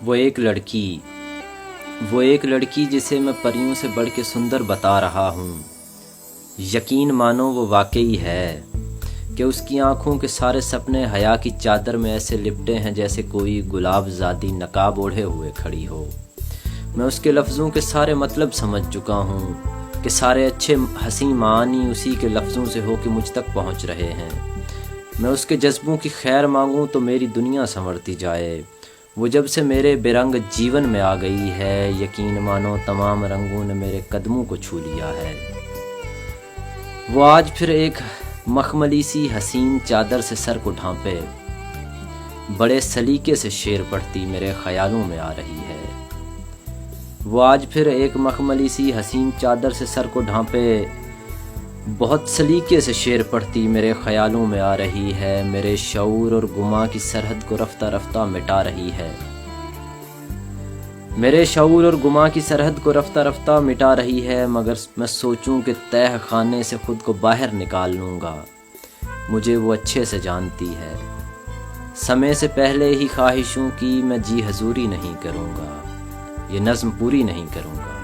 وہ ایک لڑکی جسے میں پریوں سے بڑھ کے سندر بتا رہا ہوں۔ یقین مانو وہ واقعی ہے کہ اس کی آنکھوں کے سارے سپنے حیا کی چادر میں ایسے لپٹے ہیں جیسے کوئی گلاب زادی نقاب اوڑھے ہوئے کھڑی ہو۔ میں اس کے لفظوں کے سارے مطلب سمجھ چکا ہوں کہ سارے اچھے حسین معانی اسی کے لفظوں سے ہو کے مجھ تک پہنچ رہے ہیں۔ میں اس کے جذبوں کی خیر مانگوں تو میری دنیا سنورتی جائے۔ وہ جب سے میرے بے رنگ جیون میں آ گئی ہے، یقین مانو تمام رنگوں نے میرے قدموں کو چھو لیا ہے۔ وہ آج پھر ایک مخملی سی حسین چادر سے سر کو ڈھانپے بڑے سلیقے سے شعر پڑھتی میرے خیالوں میں آ رہی ہے۔ وہ آج پھر ایک مخملی سی حسین چادر سے سر کو ڈھانپے بہت سلیقے سے شعر پڑھتی میرے خیالوں میں آ رہی ہے۔ میرے شعور اور گماں کی سرحد کو رفتہ رفتہ مٹا رہی ہے۔ میرے شعور اور گماں کی سرحد کو رفتہ رفتہ مٹا رہی ہے، مگر میں سوچوں کہ تہ خانے سے خود کو باہر نکال لوں گا۔ مجھے وہ اچھے سے جانتی ہے۔ سمے سے پہلے ہی خواہشوں کی میں جی حضوری نہیں کروں گا، یہ نظم پوری نہیں کروں گا۔